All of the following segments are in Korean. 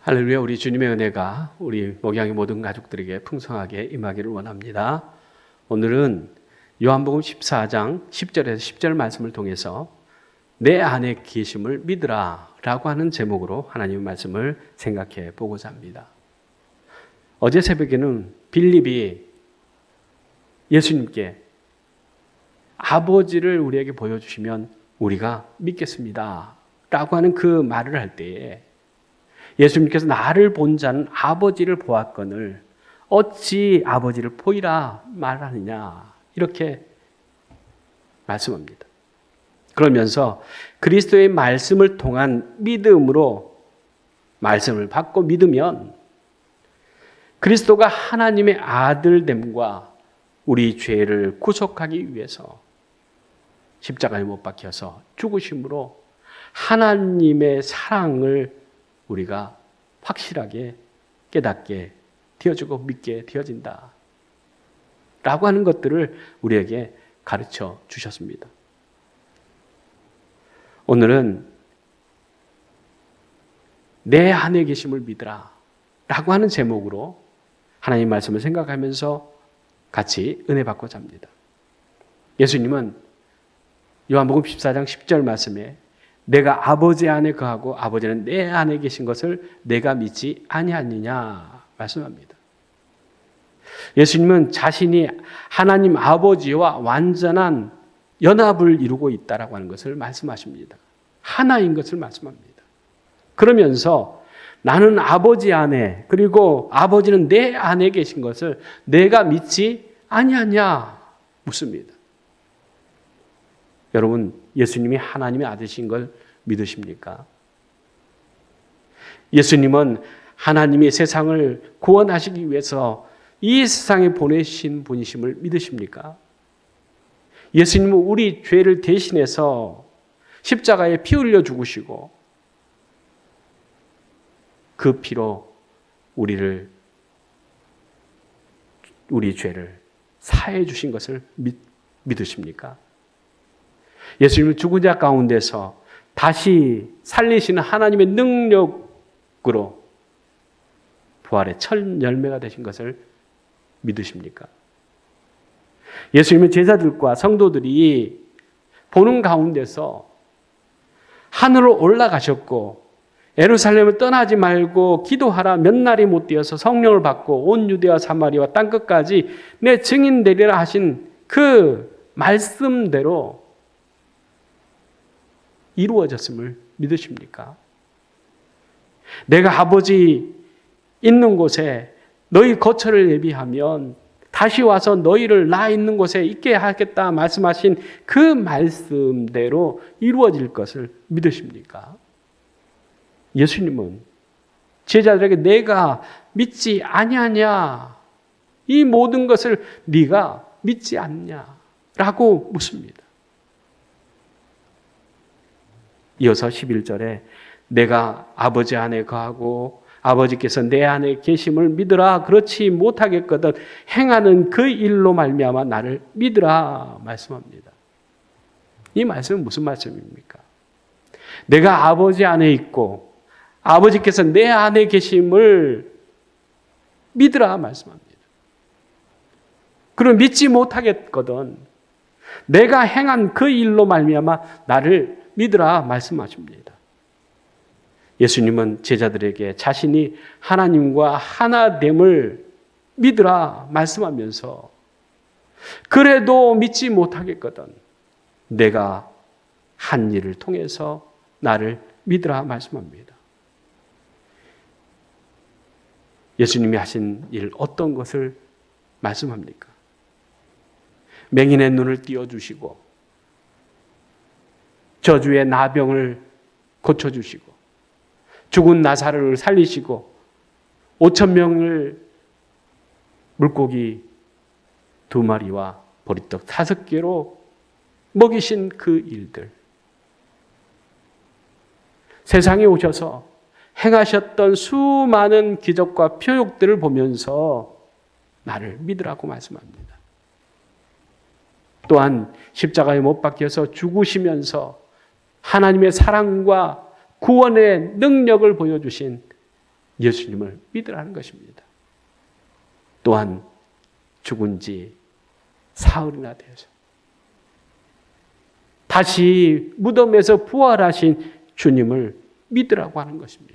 할렐루야. 우리 주님의 은혜가 우리 목양의 모든 가족들에게 풍성하게 임하기를 원합니다. 오늘은 요한복음 14장 10절에서 10절 말씀을 통해서 내 안에 계심을 믿으라 라고 하는 제목으로 하나님의 말씀을 생각해 보고자 합니다. 어제 새벽에는 빌립이 예수님께 아버지를 우리에게 보여주시면 우리가 믿겠습니다 라고 하는 그 말을 할 때에 예수님께서 나를 본 자는 아버지를 보았거늘 어찌 아버지를 보이라 말하느냐 이렇게 말씀합니다. 그러면서 그리스도의 말씀을 통한 믿음으로 말씀을 받고 믿으면 그리스도가 하나님의 아들됨과 우리 죄를 구속하기 위해서 십자가에 못 박혀서 죽으심으로 하나님의 사랑을 우리가 확실하게 깨닫게 되어지고 믿게 되어진다 라고 하는 것들을 우리에게 가르쳐 주셨습니다. 오늘은 내 안에 계심을 믿으라 라고 하는 제목으로 하나님 말씀을 생각하면서 같이 은혜 받고자 합니다. 예수님은 요한복음 14장 10절 말씀에 내가 아버지 안에 거하고 아버지는 내 안에 계신 것을 내가 믿지 아니하느냐 말씀합니다. 예수님은 자신이 하나님 아버지와 완전한 연합을 이루고 있다라고 하는 것을 말씀하십니다. 하나인 것을 말씀합니다. 그러면서 나는 아버지 안에 그리고 아버지는 내 안에 계신 것을 내가 믿지 아니하냐 묻습니다. 여러분, 예수님이 하나님의 아들이신 걸 믿으십니까? 예수님은 하나님이 세상을 구원하시기 위해서 이 세상에 보내신 분이심을 믿으십니까? 예수님은 우리 죄를 대신해서 십자가에 피 흘려 죽으시고 그 피로 우리 죄를 사해 주신 것을 믿으십니까? 예수님은 죽은 자 가운데서 다시 살리시는 하나님의 능력으로 부활의 첫 열매가 되신 것을 믿으십니까? 예수님은 제자들과 성도들이 보는 가운데서 하늘로 올라가셨고 예루살렘을 떠나지 말고 기도하라 몇 날이 못 되어서 성령을 받고 온 유대와 사마리아와 땅끝까지 내 증인 되리라 하신 그 말씀대로 이루어졌음을 믿으십니까? 내가 아버지 있는 곳에 너희 거처를 예비하면 다시 와서 너희를 나 있는 곳에 있게 하겠다 말씀하신 그 말씀대로 이루어질 것을 믿으십니까? 예수님은 제자들에게 내가 믿지 아니하냐 이 모든 것을 네가 믿지 않냐라고 묻습니다. 이어서 11절에 내가 아버지 안에 거하고 아버지께서 내 안에 계심을 믿으라 그렇지 못하겠거든 행하는 그 일로 말미암아 나를 믿으라 말씀합니다. 이 말씀은 무슨 말씀입니까? 내가 아버지 안에 있고 아버지께서 내 안에 계심을 믿으라 말씀합니다. 그럼 믿지 못하겠거든 내가 행한 그 일로 말미암아 나를 믿으라 말씀하십니다. 예수님은 제자들에게 자신이 하나님과 하나됨을 믿으라 말씀하면서 그래도 믿지 못하겠거든 내가 한 일을 통해서 나를 믿으라 말씀합니다. 예수님이 하신 일 어떤 것을 말씀합니까? 맹인의 눈을 띄어주시고 저주의 나병을 고쳐주시고 죽은 나사로를 살리시고 5,000명을 물고기 2마리와 보리떡 5개로 먹이신 그 일들 세상에 오셔서 행하셨던 수많은 기적과 표적들을 보면서 나를 믿으라고 말씀합니다. 또한 십자가에 못 박혀서 죽으시면서 하나님의 사랑과 구원의 능력을 보여주신 예수님을 믿으라는 것입니다. 또한 죽은 지 사흘이나 되어서 다시 무덤에서 부활하신 주님을 믿으라고 하는 것입니다.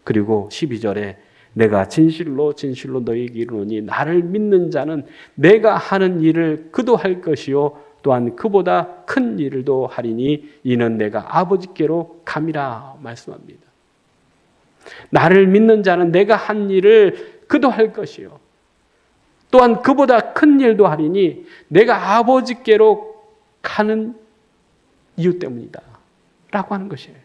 그리고 12절에 내가 진실로 진실로 너희에게 이르노니 나를 믿는 자는 내가 하는 일을 그도 할 것이요 또한 그보다 큰 일도 하리니 이는 내가 아버지께로 감이라 말씀합니다. 나를 믿는 자는 내가 한 일을 그도 할 것이요 또한 그보다 큰 일도 하리니 내가 아버지께로 가는 이유 때문이다 라고 하는 것이에요.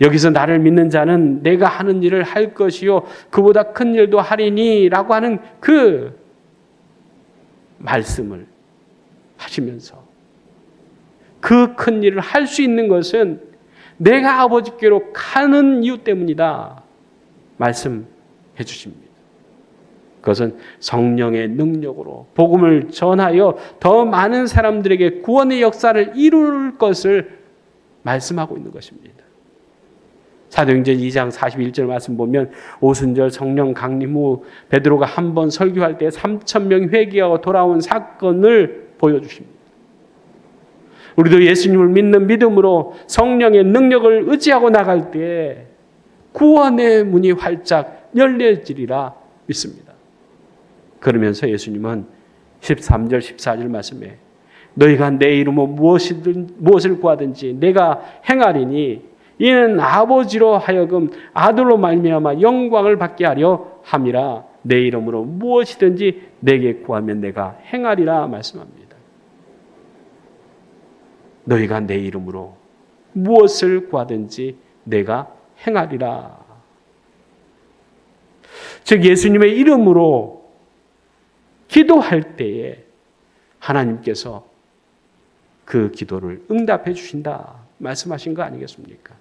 여기서 나를 믿는 자는 내가 하는 일을 할 것이요 그보다 큰 일도 하리니 라고 하는 그 말씀을 하시면서 그 큰 일을 할 수 있는 것은 내가 아버지께로 가는 이유 때문이다 말씀해 주십니다. 그것은 성령의 능력으로 복음을 전하여 더 많은 사람들에게 구원의 역사를 이룰 것을 말씀하고 있는 것입니다. 사도행전 2장 41절 말씀 보면 오순절 성령 강림 후 베드로가 한 번 설교할 때 3,000명이 회개하고 돌아온 사건을 보여주십니다. 우리도 예수님을 믿는 믿음으로 성령의 능력을 의지하고 나갈 때 구원의 문이 활짝 열려지리라 믿습니다. 그러면서 예수님은 13절 14절 말씀에 너희가 내 이름으로 무엇을 구하든지 내가 행하리니 이는 아버지로 하여금 아들로 말미암아 영광을 받게 하려 함이라. 내 이름으로 무엇이든지 내게 구하면 내가 행하리라 말씀합니다. 너희가 내 이름으로 무엇을 구하든지 내가 행하리라. 즉 예수님의 이름으로 기도할 때에 하나님께서 그 기도를 응답해 주신다 말씀하신 거 아니겠습니까?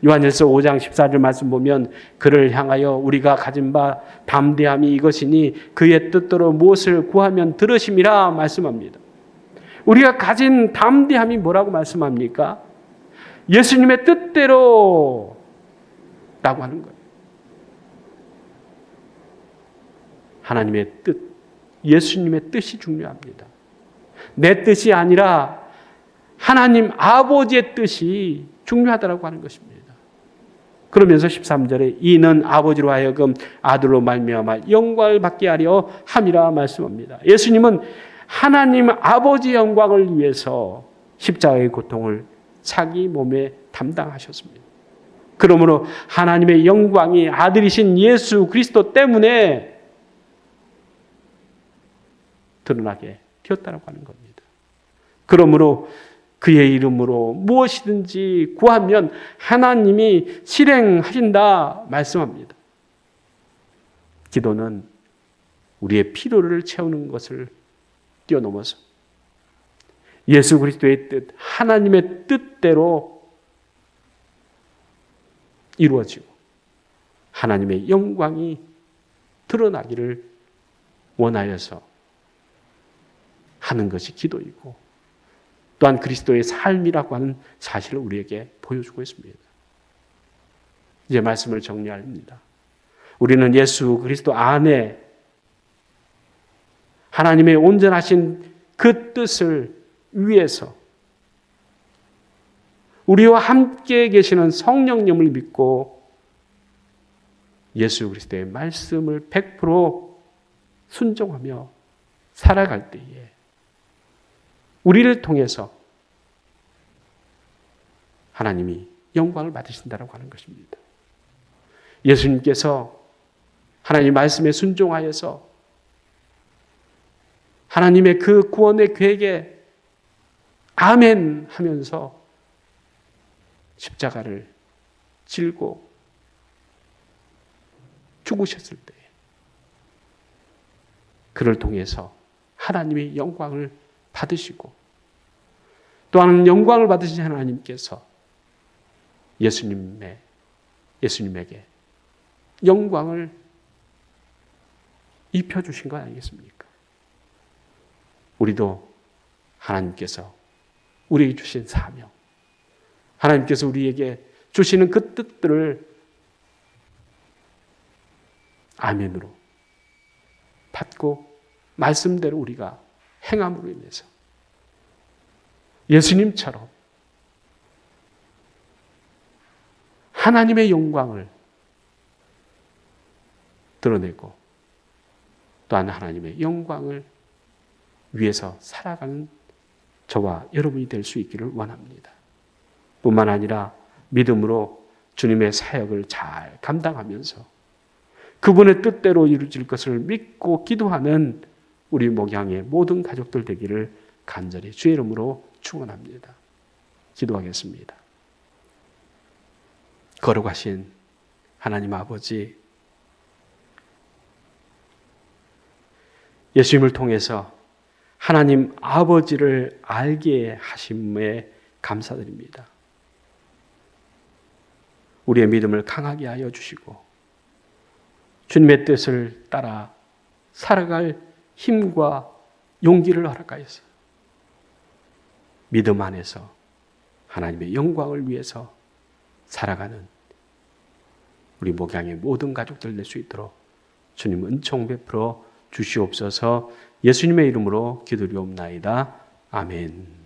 요한일서 5장 14절 말씀 보면 그를 향하여 우리가 가진 바 담대함이 이것이니 그의 뜻대로 무엇을 구하면 들으심이라 말씀합니다. 우리가 가진 담대함이 뭐라고 말씀합니까? 예수님의 뜻대로 라고 하는 거예요. 하나님의 뜻, 예수님의 뜻이 중요합니다. 내 뜻이 아니라 하나님 아버지의 뜻이 중요하다고 하는 것입니다. 그러면서 13절에 이는 아버지로 하여금 아들로 말미암아 영광을 받게 하려 함이라 말씀합니다. 예수님은 하나님 아버지의 영광을 위해서 십자가의 고통을 자기 몸에 담당하셨습니다. 그러므로 하나님의 영광이 아들이신 예수 그리스도 때문에 드러나게 되었다고 하는 겁니다. 그러므로 그의 이름으로 무엇이든지 구하면 하나님이 실행하신다 말씀합니다. 기도는 우리의 필요를 채우는 것을 뛰어넘어서 예수 그리스도의 뜻, 하나님의 뜻대로 이루어지고 하나님의 영광이 드러나기를 원하여서 하는 것이 기도이고 또한 그리스도의 삶이라고 하는 사실을 우리에게 보여주고 있습니다. 이제 말씀을 정리합니다. 우리는 예수 그리스도 안에 하나님의 온전하신 그 뜻을 위해서 우리와 함께 계시는 성령님을 믿고 예수 그리스도의 말씀을 100% 순종하며 살아갈 때에 우리를 통해서 하나님이 영광을 받으신다고 하는 것입니다. 예수님께서 하나님 말씀에 순종하여서 하나님의 그 구원의 계획에 아멘 하면서 십자가를 질고 죽으셨을 때 그를 통해서 하나님의 영광을 받으시고 또한 영광을 받으신 하나님께서 예수님에게 영광을 입혀주신 거 아니겠습니까? 우리도 하나님께서 우리에게 주신 사명, 하나님께서 우리에게 주시는 그 뜻들을 아멘으로 받고 말씀대로 우리가 행함으로 인해서 예수님처럼 하나님의 영광을 드러내고 또한 하나님의 영광을 위해서 살아가는 저와 여러분이 될 수 있기를 원합니다. 뿐만 아니라 믿음으로 주님의 사역을 잘 감당하면서 그분의 뜻대로 이루어질 것을 믿고 기도하는 우리 목양의 모든 가족들 되기를 간절히 주의 이름으로 축원합니다. 기도하겠습니다. 거룩하신 하나님 아버지, 예수님을 통해서 하나님 아버지를 알게 하심에 감사드립니다. 우리의 믿음을 강하게 하여 주시고 주님의 뜻을 따라 살아갈 힘과 용기를 허락하여서 믿음 안에서 하나님의 영광을 위해서 살아가는 우리 목양의 모든 가족들 될 수 있도록 주님 은총 베풀어 주시옵소서. 예수님의 이름으로 기도드리옵나이다. 아멘.